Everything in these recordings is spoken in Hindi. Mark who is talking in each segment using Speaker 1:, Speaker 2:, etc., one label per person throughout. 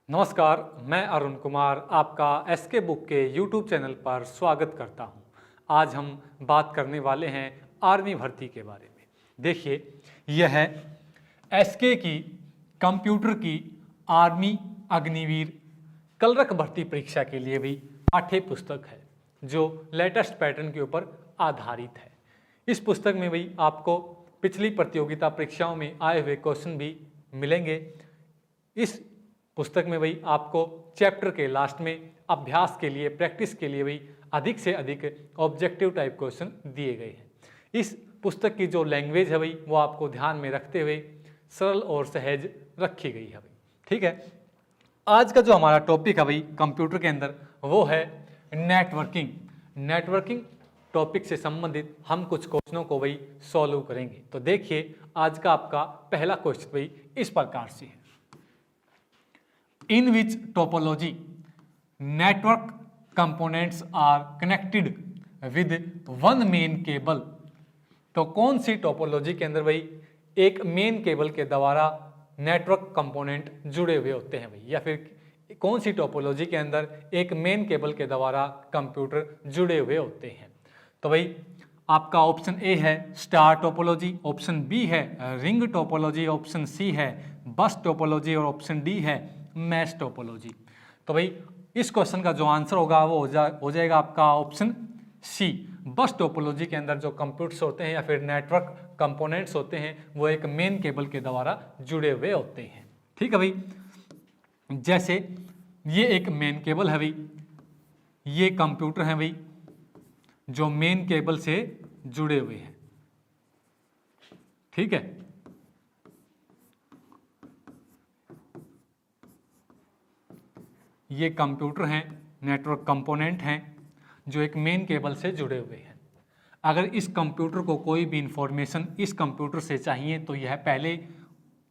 Speaker 1: नमस्कार, मैं अरुण कुमार आपका एसके बुक के यूट्यूब चैनल पर स्वागत करता हूं। आज हम बात करने वाले हैं आर्मी भर्ती के बारे में। देखिए, यह है एसके की कंप्यूटर की आर्मी अग्निवीर कलरक भर्ती परीक्षा के लिए भी पाठ्य पुस्तक है जो लेटेस्ट पैटर्न के ऊपर आधारित है। इस पुस्तक में भी आपको पिछली प्रतियोगिता परीक्षाओं में आए हुए क्वेश्चन भी मिलेंगे। इस पुस्तक में भी आपको चैप्टर के लास्ट में अभ्यास के लिए, प्रैक्टिस के लिए भी अधिक से अधिक ऑब्जेक्टिव टाइप क्वेश्चन दिए गए हैं। इस पुस्तक की जो लैंग्वेज है भाई वो आपको ध्यान में रखते हुए सरल और सहज रखी गई है भाई। ठीक है, आज का जो हमारा टॉपिक है भाई कंप्यूटर के अंदर वो है नेटवर्किंग। नेटवर्किंग टॉपिक से संबंधित हम कुछ क्वेश्चनों को भाई सॉल्व करेंगे। तो देखिए, आज का आपका पहला क्वेश्चन भाई इस प्रकार से है। In which topology network components are connected with one main cable? तो कौन सी टोपोलॉजी के अंदर भाई एक मेन केबल के द्वारा नेटवर्क कंपोनेंट जुड़े हुए होते हैं भाई, या फिर कौन सी टोपोलॉजी के अंदर एक मेन केबल के द्वारा कंप्यूटर जुड़े हुए होते हैं? तो भाई आपका ऑप्शन ए है स्टार टोपोलॉजी, ऑप्शन बी है रिंग टोपोलॉजी, ऑप्शन सी है बस टोपोलॉजी और ऑप्शन डी है मैश टोपोलॉजी। तो भाई इस क्वेश्चन का जो आंसर होगा वो हो जाएगा आपका ऑप्शन सी। बस टोपोलॉजी के अंदर जो कंप्यूटर्स होते हैं या फिर नेटवर्क कंपोनेंट्स होते हैं वो एक मेन केबल के द्वारा जुड़े हुए होते हैं। ठीक है भाई, जैसे ये एक मेन केबल है भाई, ये कंप्यूटर है भाई जो मेन केबल से जुड़े हुए हैं। ठीक है, ये कंप्यूटर हैं, नेटवर्क कंपोनेंट हैं जो एक मेन केबल से जुड़े हुए हैं। अगर इस कंप्यूटर को कोई भी इंफॉर्मेशन इस कंप्यूटर से चाहिए तो यह पहले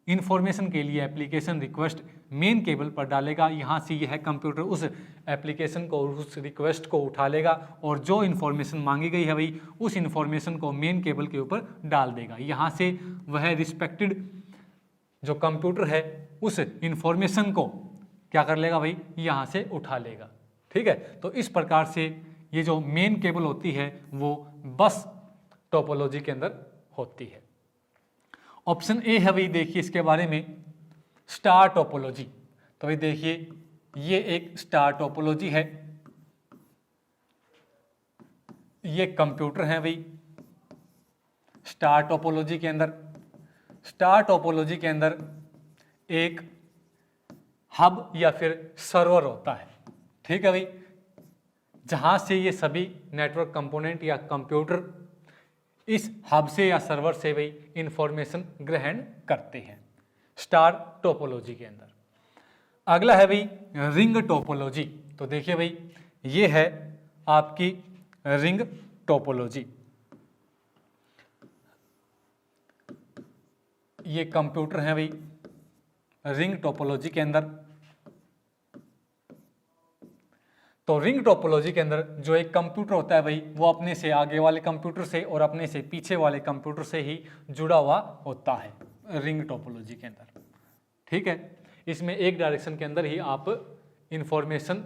Speaker 1: इंफॉर्मेशन के लिए एप्लीकेशन रिक्वेस्ट मेन केबल पर डालेगा। यहाँ से यह कंप्यूटर उस एप्लीकेशन को, उस रिक्वेस्ट को उठा लेगा और जो इन्फॉर्मेशन मांगी गई है भाई उस इन्फॉर्मेशन को मेन केबल के ऊपर डाल देगा। यहाँ से वह रिस्पेक्टेड जो कंप्यूटर है उस इन्फॉर्मेशन को क्या कर लेगा भाई, यहाँ से उठा लेगा। ठीक है, तो इस प्रकार से ये जो मेन केबल होती है वो बस टोपोलॉजी के अंदर होती है। ऑप्शन ए है भाई, देखिए इसके बारे में स्टार टोपोलॉजी। तो भाई देखिए ये एक स्टार टोपोलॉजी है, ये कंप्यूटर है भाई स्टार टोपोलॉजी के अंदर। स्टार टोपोलॉजी के अंदर एक हब या फिर सर्वर होता है। ठीक है भाई, जहां से ये सभी नेटवर्क कंपोनेंट या कंप्यूटर इस हब से या सर्वर से भाई इंफॉर्मेशन ग्रहण करते हैं स्टार टोपोलॉजी के अंदर। अगला है भाई रिंग टोपोलॉजी। तो देखिए भाई ये है आपकी रिंग टोपोलॉजी। ये कंप्यूटर है भाई रिंग टोपोलॉजी के अंदर। तो रिंग टोपोलॉजी के अंदर जो एक कंप्यूटर होता है भाई वो अपने से आगे वाले कंप्यूटर से और अपने से पीछे वाले कंप्यूटर से ही जुड़ा हुआ होता है रिंग टोपोलॉजी के अंदर। ठीक है, इसमें एक डायरेक्शन के अंदर ही आप इंफॉर्मेशन,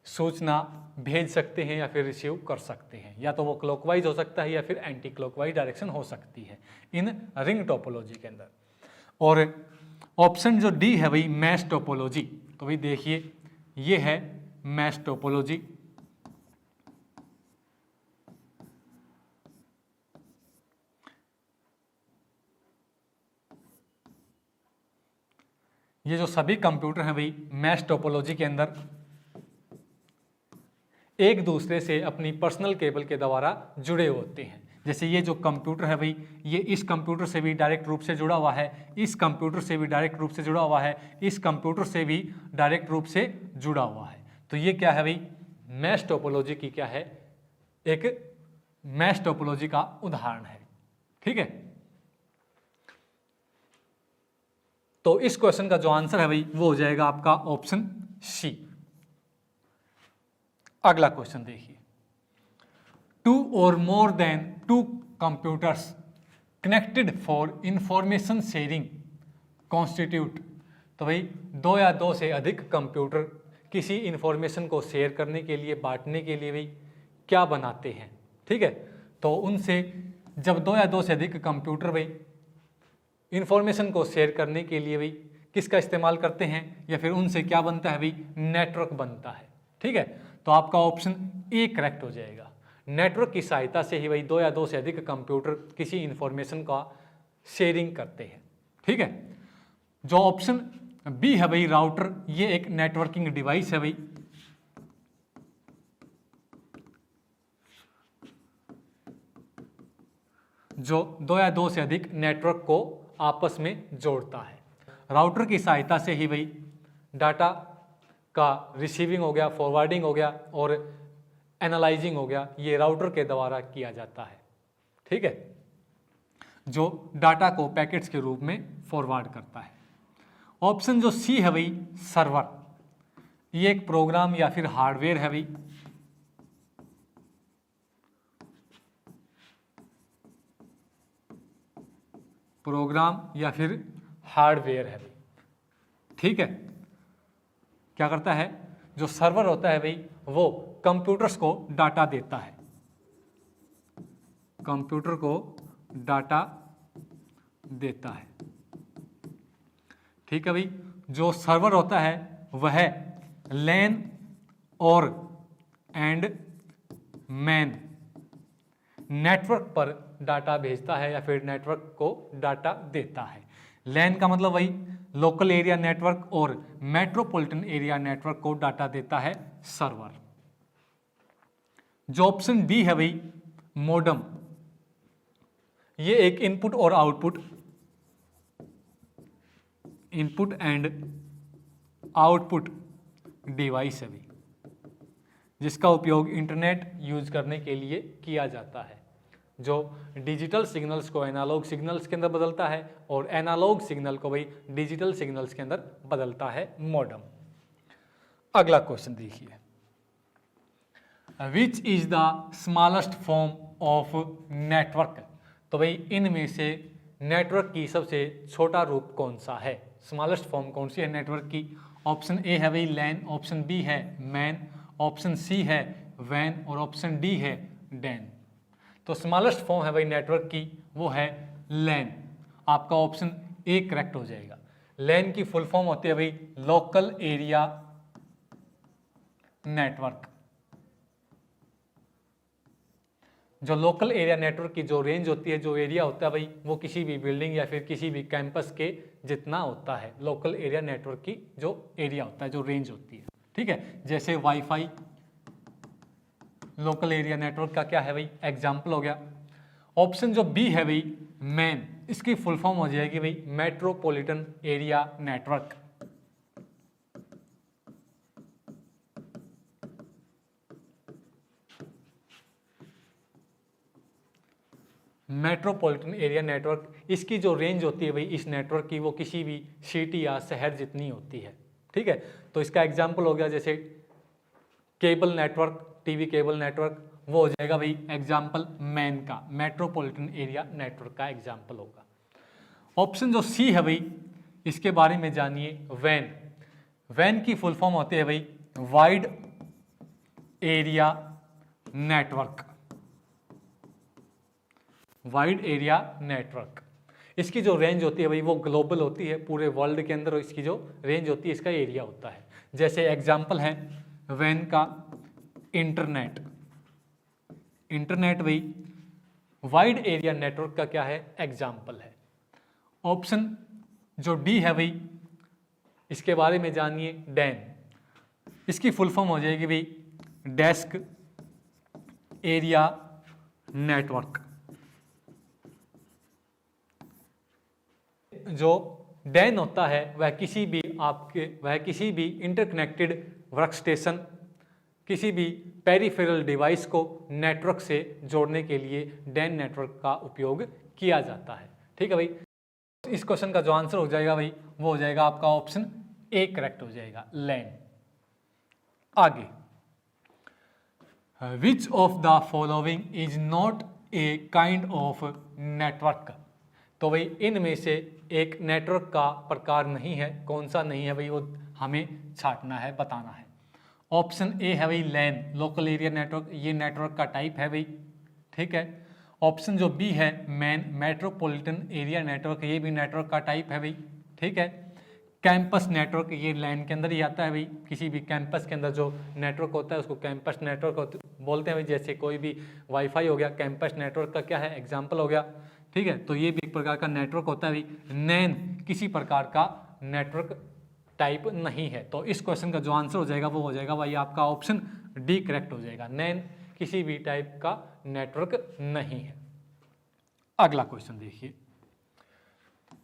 Speaker 1: सूचना भेज सकते हैं या फिर रिसीव कर सकते हैं, या तो वो क्लॉकवाइज हो सकता है या फिर एंटी क्लॉकवाइज डायरेक्शन हो सकती है इन रिंग टोपोलॉजी के अंदर। और ऑप्शन जो डी है भाई मैश टोपोलॉजी। तो भाई देखिए ये है मैश टोपोलॉजी। ये जो सभी कंप्यूटर हैं भाई मैश टोपोलॉजी के अंदर एक दूसरे से अपनी पर्सनल केबल के द्वारा जुड़े होते हैं। जैसे ये जो कंप्यूटर है भाई ये इस कंप्यूटर से भी डायरेक्ट रूप से जुड़ा हुआ है, इस कंप्यूटर से भी डायरेक्ट रूप से जुड़ा हुआ है, इस कंप्यूटर से भी डायरेक्ट रूप से जुड़ा हुआ है। तो ये क्या है भाई, मैश टोपोलॉजी की क्या है, एक मैश टोपोलॉजी का उदाहरण है। ठीक है, तो इस क्वेश्चन का जो आंसर है भाई वो हो जाएगा आपका ऑप्शन सी। अगला क्वेश्चन देखिए, 2 or more than 2 computers connected for information sharing constitute। तो भाई दो या दो से अधिक कंप्यूटर किसी इंफॉर्मेशन को शेयर करने के लिए, बांटने के लिए भाई क्या बनाते हैं, ठीक है। तो उनसे जब दो या दो से अधिक कंप्यूटर भाई इंफॉर्मेशन को शेयर करने के लिए भाई किसका इस्तेमाल करते हैं, या फिर उनसे क्या बनता है भाई, नेटवर्क बनता है, ठीक है। तो आपका ऑप्शन ए करेक्ट हो जाएगा। नेटवर्क की सहायता से ही भाई दो या दो से अधिक कंप्यूटर किसी इंफॉर्मेशन का शेयरिंग करते हैं, ठीक है। जो ऑप्शन बी है भाई राउटर, ये एक नेटवर्किंग डिवाइस है भाई, जो दो या दो से अधिक नेटवर्क को आपस में जोड़ता है। राउटर की सहायता से ही भाई डाटा का रिसीविंग हो गया, फॉरवर्डिंग हो गया और एनालाइजिंग हो गया, ये राउटर के द्वारा किया जाता है, ठीक है, जो डाटा को पैकेट्स के रूप में फॉरवर्ड करता है। ऑप्शन जो सी है भाई सर्वर, ये एक प्रोग्राम या फिर हार्डवेयर है भाई, प्रोग्राम या फिर हार्डवेयर है भाई, ठीक है। क्या करता है, जो सर्वर होता है भाई वो कंप्यूटर्स को डाटा देता है, कंप्यूटर को डाटा देता है, ठीक है भाई। जो सर्वर होता है वह लैन और एंड मैन नेटवर्क पर डाटा भेजता है या फिर नेटवर्क को डाटा देता है। लैन का मतलब वही लोकल एरिया नेटवर्क और मेट्रोपॉलिटन एरिया नेटवर्क को डाटा देता है सर्वर। जो ऑप्शन बी है भाई मोडम, ये एक इनपुट और output, input and output device है भाई, जिसका उपयोग इंटरनेट यूज करने के लिए किया जाता है, जो डिजिटल सिग्नल्स को एनालॉग सिग्नल्स के अंदर बदलता है और एनालॉग सिग्नल को भाई डिजिटल सिग्नल्स के अंदर बदलता है मॉडेम। अगला क्वेश्चन देखिए, which is the smallest form of network. तो भाई इनमें से नेटवर्क की सबसे छोटा रूप कौन सा है, स्मॉलेस्ट फॉर्म कौन सी है नेटवर्क की। ऑप्शन ए है भाई लैन, ऑप्शन बी है मैन, ऑप्शन सी है वैन और ऑप्शन डी है डैन। तो स्मॉलेस्ट फॉर्म है भाई नेटवर्क की, वो है लैन। आपका ऑप्शन ए करेक्ट हो जाएगा। लैन की फुल फॉर्म होती है भाई लोकल एरिया नेटवर्क। जो लोकल एरिया नेटवर्क की जो रेंज होती है, जो एरिया होता है भाई, वो किसी भी बिल्डिंग या फिर किसी भी कैंपस के जितना होता है। लोकल एरिया नेटवर्क की जो एरिया होता है, जो रेंज होती है, ठीक है। जैसे वाईफाई लोकल एरिया नेटवर्क का क्या है भाई, एग्जाम्पल हो गया। ऑप्शन जो बी है भाई मैन, इसकी फुल फॉर्म हो जाएगी भाई metropolitan area network. Metropolitan area network, इसकी जो रेंज होती है भाई इस नेटवर्क की, वो किसी भी सिटी या शहर जितनी होती है, ठीक है। तो इसका एग्जाम्पल हो गया जैसे cable network, TV cable network, वो हो जाएगा भाई एग्जाम्पल मैन का, मेट्रोपॉलिटन एरिया नेटवर्क का एग्जाम्पल होगा। ऑप्शन जो सी है भाई, इसके बारे में जानिए वैन। वैन की फुल फॉर्म होती है भाई wide area network, wide area network. इसकी जो रेंज होती है भाई वो ग्लोबल होती है, पूरे वर्ल्ड के अंदर इसकी जो रेंज होती है, इसका एरिया होता है। जैसे एग्जाम्पल है वैन का इंटरनेट। इंटरनेट भाई वाइड एरिया नेटवर्क का क्या है, एग्जाम्पल है। ऑप्शन जो डी है भाई, इसके बारे में जानिए डैन। इसकी फुल फॉर्म हो जाएगी भाई डेस्क एरिया नेटवर्क। जो डैन होता है वह किसी भी इंटरकनेक्टेड वर्कस्टेशन, किसी भी पेरिफेरल डिवाइस को नेटवर्क से जोड़ने के लिए डैन नेटवर्क का उपयोग किया जाता है, ठीक है भाई। इस क्वेश्चन का जो आंसर हो जाएगा भाई वो हो जाएगा आपका ऑप्शन ए करेक्ट हो जाएगा, लैन। आगे, which of the following is not a kind of network. तो भाई इनमें से एक नेटवर्क का प्रकार नहीं है, कौन सा नहीं है भाई, वो हमें छांटना है, बताना है। ऑप्शन ए है भाई लैन, लोकल एरिया नेटवर्क, ये नेटवर्क का टाइप है भाई, ठीक है। ऑप्शन जो बी है मैन, मेट्रोपॉलिटन एरिया नेटवर्क, ये भी नेटवर्क का टाइप है भाई, ठीक है। कैंपस नेटवर्क, ये लैन के अंदर ही आता है भाई, किसी भी कैंपस के अंदर जो नेटवर्क होता है उसको कैंपस नेटवर्क बोलते हैं भाई। जैसे कोई भी वाईफाई हो गया, कैंपस नेटवर्क का क्या है एग्जाम्पल हो गया, ठीक है। तो ये भी एक प्रकार का नेटवर्क होता है भाई। नैन किसी प्रकार का नेटवर्क टाइप नहीं है। तो इस क्वेश्चन का जो आंसर हो जाएगा वो हो जाएगा भाई आपका ऑप्शन डी करेक्ट हो जाएगा, नैन किसी भी टाइप का नेटवर्क नहीं है। अगला क्वेश्चन देखिए,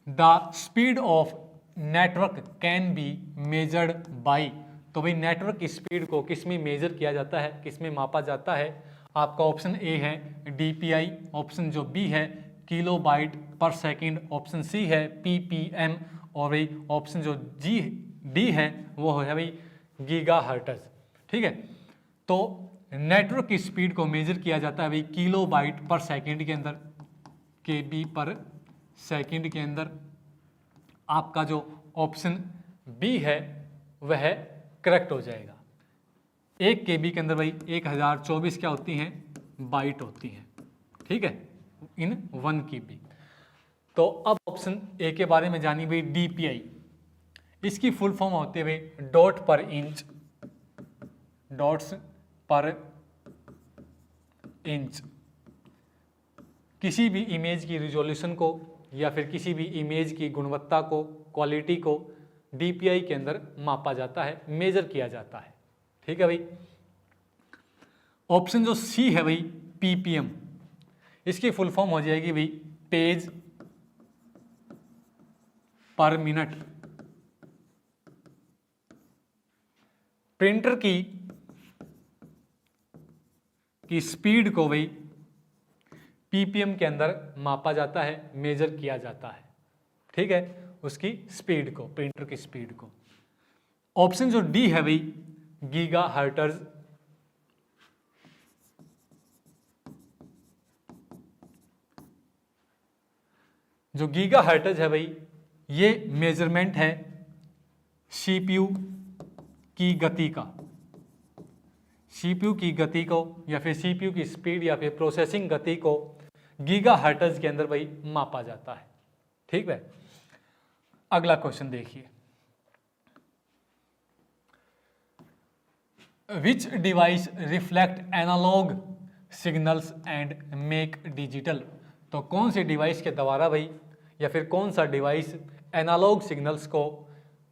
Speaker 1: the speed of network can be measured by, तो भाई नेटवर्क की स्पीड को किस में मेजर किया जाता है, किस में मापा जाता है। आपका ऑप्शन ए है DPI, ऑप्शन जो बी है किलोबाइट पर सेकंड, ऑप्शन सी है PPM, और भाई ऑप्शन जो डी है वो है भाई गीगाहर्ट्ज, ठीक है। तो नेटवर्क की स्पीड को मेजर किया जाता है भाई किलोबाइट पर सेकंड के अंदर, KB पर सेकंड के अंदर। आपका जो ऑप्शन बी है वह करेक्ट हो जाएगा। 1 KB के अंदर भाई 1024 क्या होती हैं, बाइट होती हैं, ठीक है, इन 1 KB। तो अब ऑप्शन ए के बारे में जानिए भाई DPI, इसकी फुल फॉर्म होती है भाई डॉट पर इंच, डॉट्स पर इंच। किसी भी इमेज की रिजोल्यूशन को या फिर किसी भी इमेज की गुणवत्ता को, क्वालिटी को DPI के अंदर मापा जाता है, मेजर किया जाता है, ठीक है भाई। ऑप्शन जो सी है भाई PPM, इसकी फुल फॉर्म हो जाएगी भाई पेज पर मिनट। प्रिंटर की स्पीड को भाई PPM के अंदर मापा जाता है, मेजर किया जाता है, ठीक है, उसकी स्पीड को, प्रिंटर की स्पीड को। ऑप्शन जो डी है भाई गीगाहर्ट्ज, जो गीगाहर्ट्ज है भाई ये मेजरमेंट है CPU की गति का, CPU की गति को या फिर CPU की स्पीड या फिर प्रोसेसिंग गति को गीगाहर्ट्ज के अंदर भाई मापा जाता है, ठीक है। अगला क्वेश्चन देखिए, which device reflect analog signals and make digital, तो कौन सी डिवाइस के द्वारा भाई या फिर कौन सा डिवाइस एनालॉग सिग्नल्स को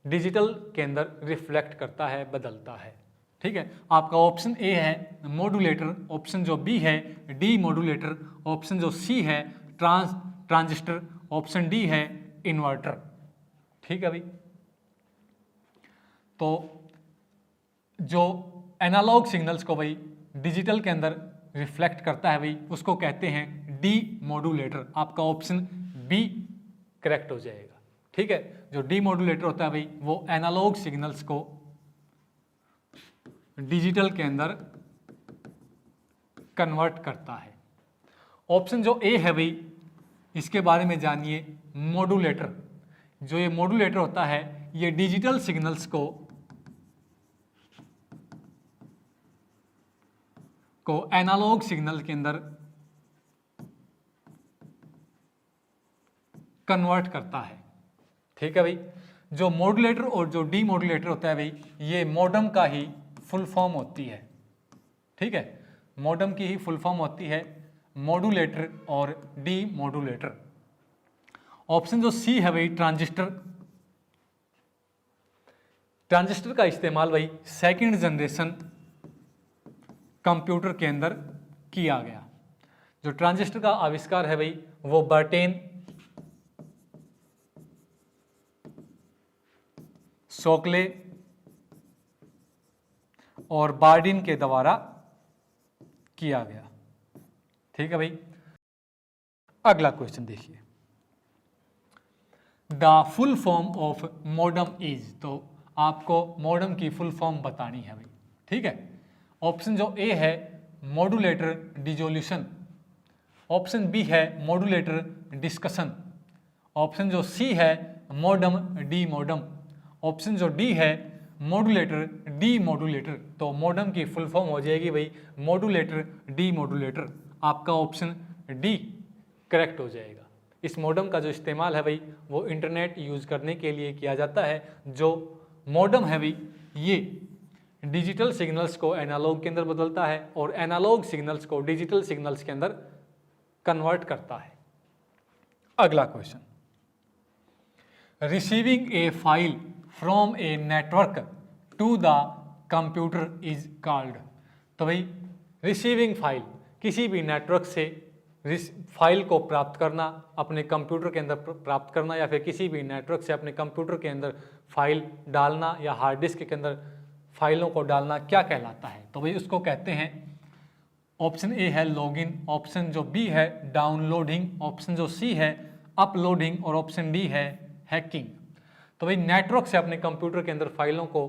Speaker 1: डिजिटल के अंदर रिफ्लेक्ट करता है, बदलता है, ठीक है। आपका ऑप्शन ए है मॉड्यूलेटर, ऑप्शन जो बी है डी मॉड्यूलेटर, ऑप्शन जो सी है ट्रांजिस्टर, ऑप्शन डी है इन्वर्टर, ठीक है भाई। तो जो एनालॉग सिग्नल्स को भाई डिजिटल के अंदर रिफ्लेक्ट करता है भाई उसको कहते हैं डी मॉड्यूलेटर। आपका ऑप्शन बी करेक्ट हो जाएगा, ठीक है। जो डी मॉड्यूलेटर होता है भाई वो एनालॉग सिग्नल्स को डिजिटल के अंदर कन्वर्ट करता है। ऑप्शन जो ए है भाई इसके बारे में जानिए मॉड्यूलेटर, जो ये मॉड्यूलेटर होता है ये डिजिटल सिग्नल्स को एनालॉग सिग्नल के अंदर कन्वर्ट करता है, ठीक है भाई। जो मॉड्यूलेटर और जो डी मॉड्यूलेटर होता है भाई ये मॉडम का ही फुल फॉर्म होती है, ठीक है, मॉडम की ही फुल फॉर्म होती है, मॉड्यूलेटर और डी मॉड्यूलेटर। ऑप्शन जो सी है भाई ट्रांजिस्टर, ट्रांजिस्टर का इस्तेमाल भाई सेकंड जनरेशन कंप्यूटर के अंदर किया गया। जो ट्रांजिस्टर का आविष्कार है भाई वो बर्टेन, शोकले और बार्डिन के द्वारा किया गया, ठीक है भाई। अगला क्वेश्चन देखिए, the full form of modem is, तो आपको मॉडम की फुल फॉर्म बतानी है भाई, ठीक है। ऑप्शन जो ए है मॉड्यूलेटर डिसोल्यूशन, ऑप्शन बी है मॉड्यूलेटर डिस्कशन, ऑप्शन जो सी है मॉडम, डी मॉडम। ऑप्शन जो डी है मॉड्यूलेटर, डी मॉड्यूलेटर। तो मॉडम की फुल फॉर्म हो जाएगी भाई मॉड्यूलेटर, डी मॉड्यूलेटर। आपका ऑप्शन डी करेक्ट हो जाएगा। इस मॉडम का जो इस्तेमाल है भाई वो इंटरनेट यूज़ करने के लिए किया जाता है। जो मॉडम है भाई ये डिजिटल सिग्नल्स को एनालॉग के अंदर बदलता है और एनालॉग सिग्नल्स को डिजिटल सिग्नल्स के अंदर कन्वर्ट करता है। अगला question, receiving a file from a network to the computer is called. तो भाई रिसीविंग फाइल, किसी भी नेटवर्क से फाइल को प्राप्त करना, अपने कंप्यूटर के अंदर प्राप्त करना, या फिर किसी भी नेटवर्क से अपने कंप्यूटर के अंदर फाइल डालना या हार्ड डिस्क के अंदर फाइलों को डालना क्या कहलाता है? तो भाई उसको कहते हैं, ऑप्शन ए है लॉगिन, ऑप्शन जो बी है डाउनलोडिंग, ऑप्शन जो सी है अपलोडिंग और ऑप्शन डी है हैकिंग। तो भाई नेटवर्क से अपने कंप्यूटर के अंदर फाइलों को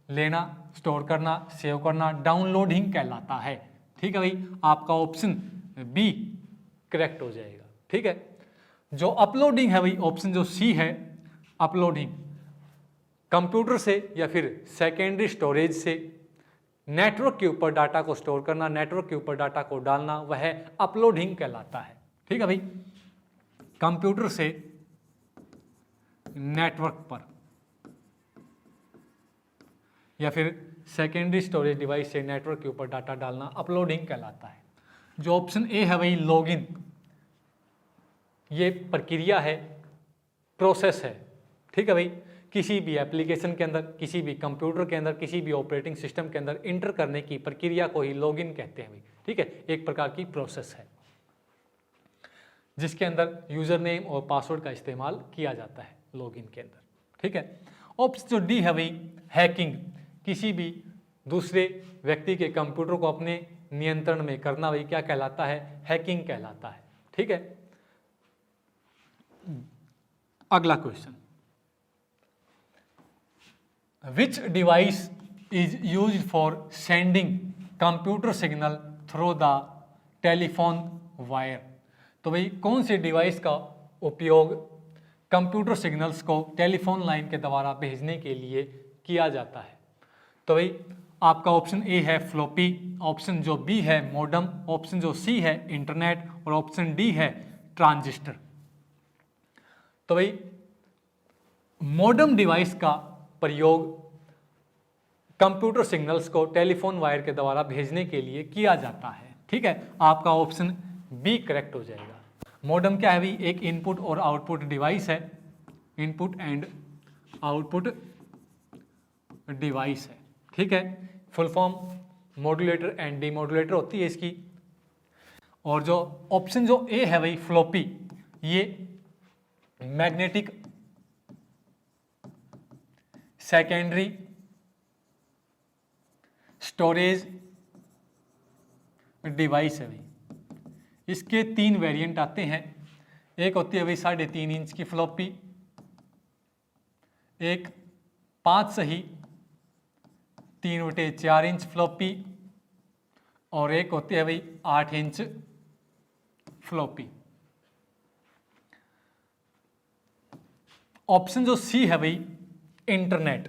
Speaker 1: लेना, स्टोर करना, सेव करना डाउनलोडिंग कहलाता है। ठीक है भाई, आपका ऑप्शन बी करेक्ट हो जाएगा। ठीक है, जो अपलोडिंग है भाई ऑप्शन जो सी है अपलोडिंग, कंप्यूटर से या फिर सेकेंडरी स्टोरेज से नेटवर्क के ऊपर डाटा को स्टोर करना, नेटवर्क के ऊपर डाटा को डालना, वह अपलोडिंग कहलाता है। ठीक है भाई, कंप्यूटर से नेटवर्क पर या फिर सेकेंडरी स्टोरेज डिवाइस से नेटवर्क के ऊपर डाटा डालना अपलोडिंग कहलाता है। जो ऑप्शन ए है भाई लॉगिन, ये प्रक्रिया है, प्रोसेस है। ठीक है भाई, किसी भी एप्लीकेशन के अंदर, किसी भी कंप्यूटर के अंदर, किसी भी ऑपरेटिंग सिस्टम के अंदर इंटर करने की प्रक्रिया को ही लॉगिन कहते हैं भाई। ठीक है, एक प्रकार की प्रोसेस है जिसके अंदर यूजर नेम और पासवर्ड का इस्तेमाल किया जाता है लॉगिन के अंदर। ठीक है, ऑप्शन जो डी है भाई हैकिंग, किसी भी दूसरे व्यक्ति के कंप्यूटर को अपने नियंत्रण में करना भाई क्या कहलाता है? हैकिंग कहलाता है। ठीक है, अगला question, which device is used for sending computer signal through the telephone wire. तो भाई कौन से डिवाइस का उपयोग कंप्यूटर सिग्नल्स को टेलीफोन लाइन के द्वारा भेजने के लिए किया जाता है? तो भाई आपका ऑप्शन ए है फ्लॉपी, ऑप्शन जो बी है मॉडम, ऑप्शन जो सी है इंटरनेट और ऑप्शन डी है ट्रांजिस्टर। तो भाई मॉडम डिवाइस का प्रयोग कंप्यूटर सिग्नल्स को टेलीफोन वायर के द्वारा भेजने के लिए किया जाता है। ठीक है, आपका ऑप्शन बी करेक्ट हो जाएगा। मॉडम क्या है भाई? एक इनपुट और आउटपुट डिवाइस है, इनपुट एंड आउटपुट डिवाइस है। ठीक है, full form modulator and demodulator होती है इसकी। और जो ऑप्शन जो ए है भाई फ्लॉपी, ये मैग्नेटिक सेकेंडरी स्टोरेज डिवाइस है भाई। इसके 3 वेरिएंट आते हैं। एक होती है भाई 3.5 इंच की फ्लॉपी, एक 5 सही 3/4 इंच फ्लॉपी और एक होती है भाई 8 इंच फ्लॉपी। ऑप्शन जो सी है भाई इंटरनेट,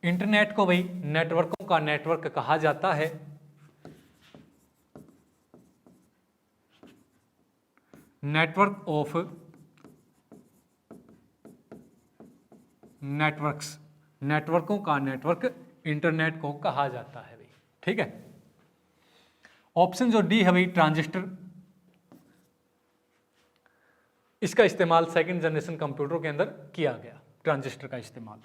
Speaker 1: इंटरनेट को भाई नेटवर्कों का नेटवर्क कहा जाता है। नेटवर्क ऑफ नेटवर्क्स, नेटवर्कों का नेटवर्क इंटरनेट को कहा जाता है भाई। ठीक है, ऑप्शन जो डी है भाई ट्रांजिस्टर, इसका इस्तेमाल सेकंड जनरेशन कंप्यूटर के अंदर किया गया। ट्रांजिस्टर का इस्तेमाल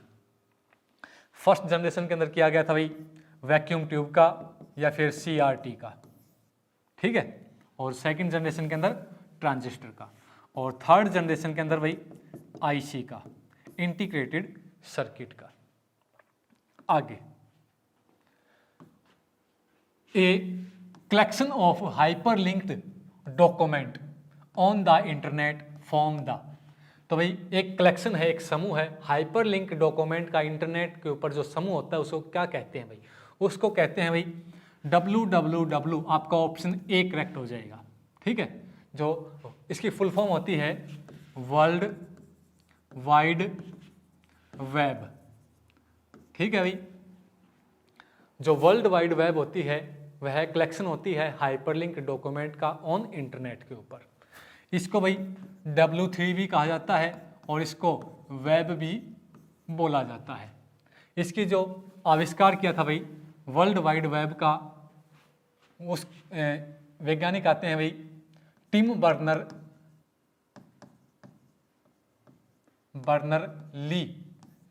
Speaker 1: फर्स्ट जनरेशन के अंदर किया गया था भाई वैक्यूम ट्यूब का या फिर CRT का। ठीक है, और सेकंड जनरेशन के अंदर ट्रांजिस्टर का, और थर्ड जनरेशन के अंदर भाई IC का, इंटीग्रेटेड सर्किट का। आगे, a collection of hyperlinked document on the internet form the. तो भाई एक कलेक्शन है, एक समूह है हाइपरलिंक डॉक्यूमेंट का, इंटरनेट के ऊपर जो समूह होता है उसको क्या कहते हैं भाई? उसको कहते हैं भाई www। आपका ऑप्शन ए करेक्ट हो जाएगा। ठीक है, जो इसकी फुल फॉर्म होती है वर्ल्ड वाइड वेब। ठीक है भाई, जो वर्ल्ड वाइड वेब होती है वह कलेक्शन होती है हाइपरलिंक डॉक्यूमेंट का ऑन इंटरनेट के ऊपर। इसको भाई W3 भी कहा जाता है और इसको वेब भी बोला जाता है। इसकी जो आविष्कार किया था भाई वर्ल्ड वाइड वेब का, उस वैज्ञानिक आते हैं भाई टिम बर्नर ली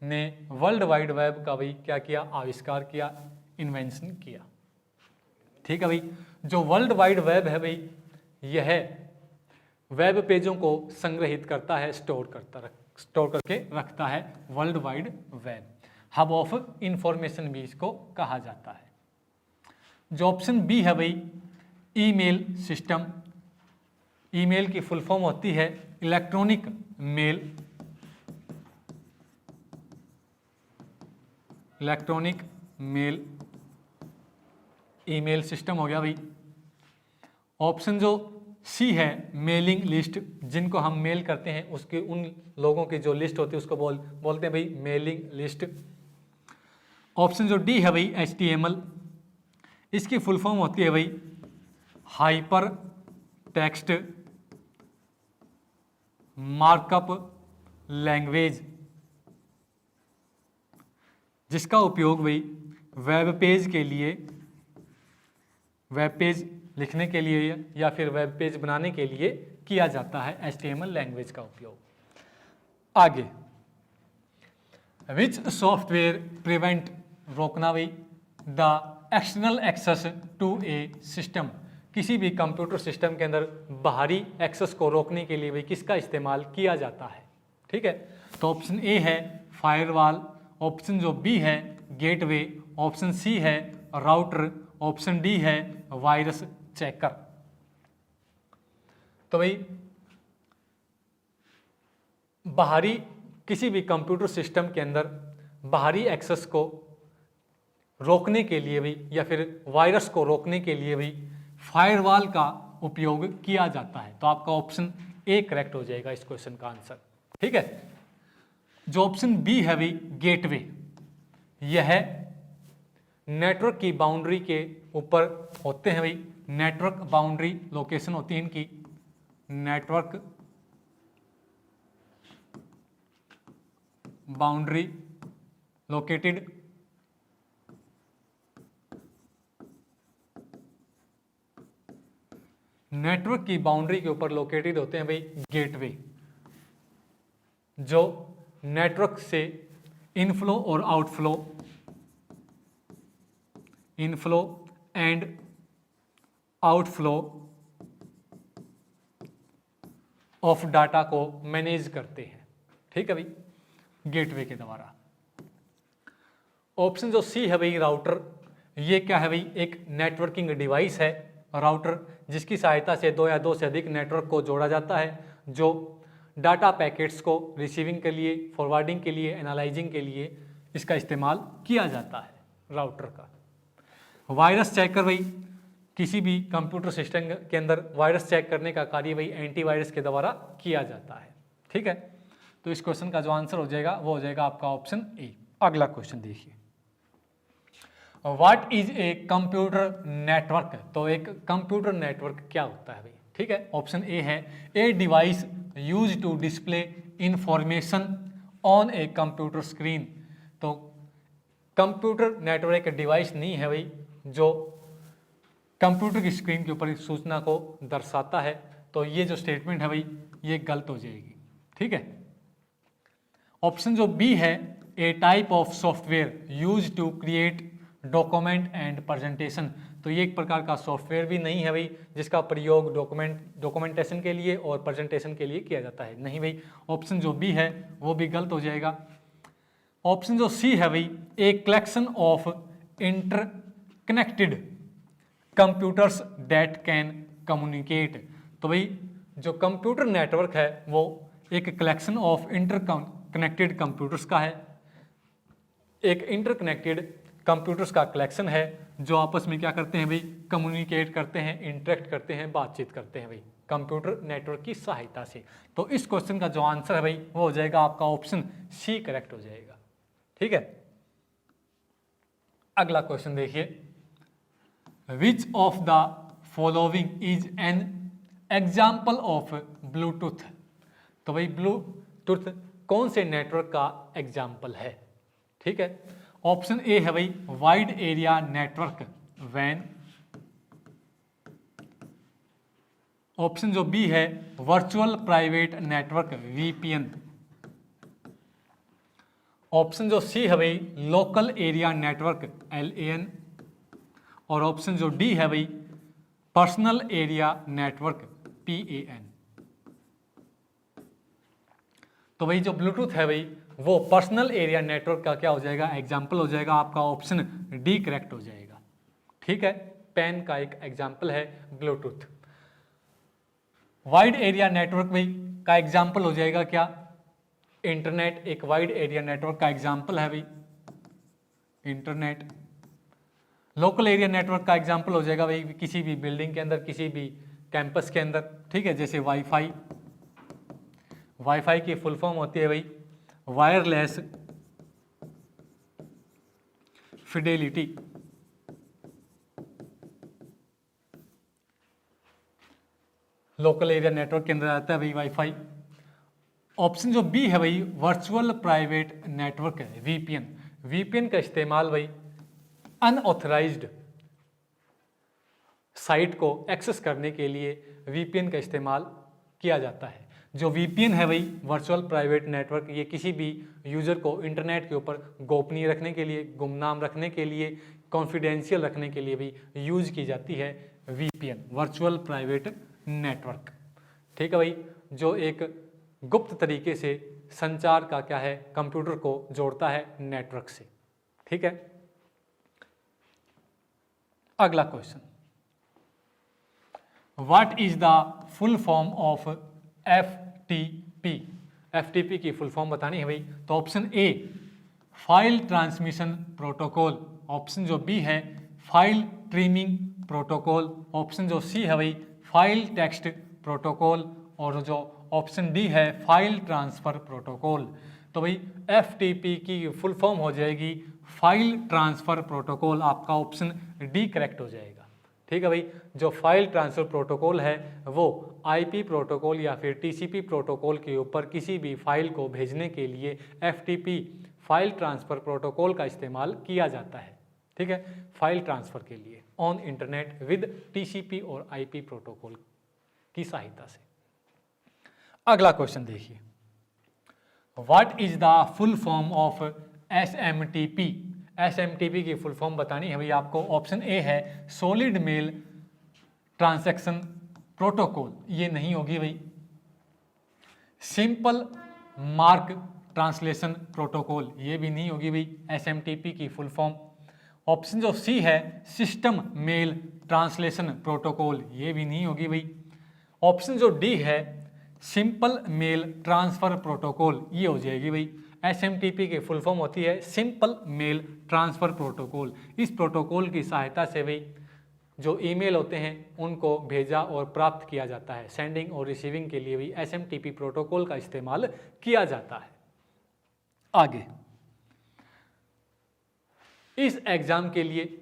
Speaker 1: ने वर्ल्ड वाइड वेब का भाई क्या किया, आविष्कार किया, इन्वेंशन किया। ठीक है भाई, जो वर्ल्ड वाइड वेब है भाई यह वेब पेजों को संग्रहित करता है, स्टोर करके रखता है। World wide web hub of information भी इसको कहा जाता है। जो ऑप्शन बी है भाई ईमेल सिस्टम। ईमेल की फुल फॉर्म होती है electronic mail, electronic mail, email system हो गया भाई। ऑप्शन जो सी है मेलिंग लिस्ट, जिनको हम मेल करते हैं उसके उन लोगों की जो लिस्ट होती है उसको बोलते हैं भाई मेलिंग लिस्ट। ऑप्शन जो डी है भाई HTML, इसकी फुल फॉर्म होती है भाई हाइपर टेक्स्ट मार्कअप लैंग्वेज, जिसका उपयोग भाई वेब पेज के लिए, वेब पेज लिखने के लिए या फिर वेब पेज बनाने के लिए किया जाता है, HTML लैंग्वेज का उपयोग। आगे, विच सॉफ्टवेयर प्रिवेंट, रोकना भाई the external access to a system, किसी भी कंप्यूटर सिस्टम के अंदर बाहरी एक्सेस को रोकने के लिए भाई किसका इस्तेमाल किया जाता है। ठीक है, तो ऑप्शन ए है फायरवॉल, ऑप्शन जो बी है गेटवे, ऑप्शन सी है राउटर, ऑप्शन डी है वायरस चेकर। तो भाई बाहरी किसी भी कंप्यूटर सिस्टम के अंदर बाहरी एक्सेस को रोकने के लिए भी या फिर वायरस को रोकने के लिए भी फायरवॉल का उपयोग किया जाता है। तो आपका ऑप्शन ए करेक्ट हो जाएगा इस क्वेश्चन का आंसर। ठीक है, जो ऑप्शन बी है भाई गेटवे, यह नेटवर्क की बाउंड्री के ऊपर होते हैं भाई, नेटवर्क बाउंड्री लोकेशन होती है इनकी, नेटवर्क बाउंड्री लोकेटेड नेटवर्क की बाउंड्री के ऊपर लोकेटेड होते हैं भाई गेटवे, जो नेटवर्क से इनफ्लो और outflow, inflow and outflow of data को मैनेज करते हैं। ठीक है भाई, गेटवे के द्वारा। ऑप्शन जो सी है भाई राउटर, ये क्या है भाई, एक नेटवर्किंग डिवाइस है राउटर, जिसकी सहायता से दो या दो से अधिक नेटवर्क को जोड़ा जाता है, जो डाटा पैकेट्स को रिसीविंग के लिए, फॉरवर्डिंग के लिए, एनालाइजिंग के लिए इसका इस्तेमाल किया जाता है राउटर का। वायरस चेकर भाई, किसी भी कंप्यूटर सिस्टम के अंदर वायरस चेक करने का कार्य भाई एंटीवायरस के द्वारा किया जाता है। ठीक है, तो इस क्वेश्चन का जो आंसर हो जाएगा वो हो जाएगा आपका ऑप्शन ए। अगला क्वेश्चन देखिए, what is a computer network. तो एक कंप्यूटर नेटवर्क क्या होता है भाई। ठीक है, ऑप्शन ए है a device use to display information on a computer screen. तो कंप्यूटर नेटवर्क एक डिवाइस नहीं है भाई जो कंप्यूटर की स्क्रीन के ऊपर इस सूचना को दर्शाता है। तो ये जो स्टेटमेंट है भाई ये गलत हो जाएगी। ठीक है, ऑप्शन जो बी है a type of software use to create document and presentation. तो ये एक प्रकार का सॉफ्टवेयर भी नहीं है भाई जिसका प्रयोग डॉक्यूमेंटेशन के लिए और प्रेजेंटेशन के लिए किया जाता है। नहीं भाई, ऑप्शन जो बी है वो भी गलत हो जाएगा। ऑप्शन जो सी है भाई a collection of interconnected computers that can communicate. तो भाई जो कंप्यूटर नेटवर्क है वो एक कलेक्शन ऑफ इंटरकनेक्टेड कंप्यूटर्स का है, एक इंटरकनेक्टेड कंप्यूटर्स का कलेक्शन है जो आपस में क्या करते हैं भाई, कम्युनिकेट करते हैं, इंटरेक्ट करते हैं, बातचीत करते हैं भाई। कंप्यूटर नेटवर्क की सहायता से। तो इस क्वेश्चन का जो आंसर है भाई वो हो जाएगा आपका ऑप्शन सी करेक्ट हो जाएगा। ठीक है, अगला क्वेश्चन देखिए, which of the following is an example of Bluetooth. तो भाई ब्लूटूथ कौन से नेटवर्क का एग्जाम्पल है। ठीक है, ऑप्शन ए है भाई वाइड एरिया नेटवर्क वैन, ऑप्शन जो बी है virtual private network VPN, option जो सी है भाई लोकल एरिया नेटवर्क LAN, और ऑप्शन जो डी है भाई पर्सनल एरिया नेटवर्क PAN। तो भाई जो ब्लूटूथ है भाई वो पर्सनल एरिया नेटवर्क का क्या हो जाएगा, एग्जाम्पल हो जाएगा, आपका ऑप्शन डी करेक्ट हो जाएगा। ठीक है, पैन का एक एग्जाम्पल है ब्लूटूथ। वाइड एरिया नेटवर्क भाई का एग्जाम्पल हो जाएगा क्या, इंटरनेट एक वाइड एरिया नेटवर्क का एग्जाम्पल है भाई इंटरनेट। लोकल एरिया नेटवर्क का एग्जाम्पल हो जाएगा भाई किसी भी बिल्डिंग के अंदर, किसी भी कैंपस के अंदर। ठीक है, जैसे वाईफाई, वाईफाई की फुल फॉर्म होती है भाई wireless Fidelity. Local area network के अंदर आता है भाई वाईफाई। ऑप्शन जो बी है भाई वर्चुअल प्राइवेट नेटवर्क है VPN। VPN का इस्तेमाल भाई अनऑथराइज्ड साइट को एक्सेस करने के लिए VPN का इस्तेमाल किया जाता है। जो VPN है भाई वर्चुअल प्राइवेट नेटवर्क, ये किसी भी यूजर को इंटरनेट के ऊपर गोपनीय रखने के लिए, गुमनाम रखने के लिए, कॉन्फिडेंशियल रखने के लिए भी यूज की जाती है VPN वर्चुअल प्राइवेट नेटवर्क। ठीक है भाई, जो एक गुप्त तरीके से संचार का क्या है, कंप्यूटर को जोड़ता है नेटवर्क से। ठीक है, अगला question, what is the full form of FTP। FTP की फुल फॉर्म बतानी है भाई, तो option A file transmission protocol, option जो बी है फाइल ट्रिमिंग प्रोटोकॉल, ऑप्शन जो सी है भाई फाइल टेक्स्ट प्रोटोकॉल, और जो ऑप्शन डी है फाइल ट्रांसफर प्रोटोकॉल। तो भाई FTP की फुल फॉर्म हो जाएगी फाइल ट्रांसफर प्रोटोकॉल, आपका ऑप्शन डी करेक्ट हो जाएगा। ठीक है भाई, जो फाइल ट्रांसफर प्रोटोकॉल है वो IP प्रोटोकॉल या फिर TCP प्रोटोकॉल के ऊपर किसी भी फाइल को भेजने के लिए FTP फाइल ट्रांसफर प्रोटोकॉल का इस्तेमाल किया जाता है। ठीक है, फाइल ट्रांसफर के लिए ऑन इंटरनेट विद TCP और IP प्रोटोकॉल की सहायता से। अगला क्वेश्चन देखिए, what is the full form of SMTP। SMTP की फुल फॉर्म बतानी है भाई आपको, ऑप्शन ए है सॉलिड मेल ट्रांजैक्शन प्रोटोकॉल, ये नहीं होगी भाई, सिंपल मार्क ट्रांसलेशन प्रोटोकॉल, ये भी नहीं होगी भाई SMTP की फुल फॉर्म। ऑप्शन जो सी है सिस्टम मेल ट्रांसलेशन प्रोटोकॉल, ये भी नहीं होगी भाई। ऑप्शन जो डी है सिंपल मेल ट्रांसफर प्रोटोकॉल, ये हो जाएगी भाई। SMTP की फुल फॉर्म होती है सिंपल मेल ट्रांसफर प्रोटोकॉल। इस प्रोटोकॉल की सहायता से भाई जो ईमेल होते हैं उनको भेजा और प्राप्त किया जाता है, सेंडिंग और रिसीविंग के लिए भी SMTP प्रोटोकॉल का इस्तेमाल किया जाता है। आगे इस एग्जाम के लिए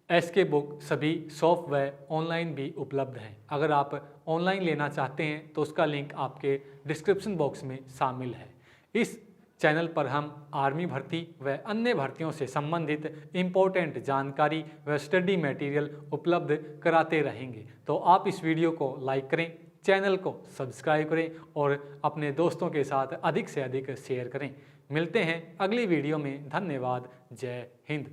Speaker 1: SK बुक सभी सॉफ्टवेयर ऑनलाइन भी उपलब्ध हैं। अगर आप ऑनलाइन लेना चाहते हैं तो उसका लिंक आपके डिस्क्रिप्शन बॉक्स में शामिल है। इस चैनल पर हम आर्मी भर्ती व अन्य भर्तियों से संबंधित इम्पोर्टेंट जानकारी व स्टडी मटेरियल उपलब्ध कराते रहेंगे। तो आप इस वीडियो को लाइक करें, चैनल को सब्सक्राइब करें और अपने दोस्तों के साथ अधिक से अधिक शेयर करें। मिलते हैं अगली वीडियो में। धन्यवाद। जय हिंद।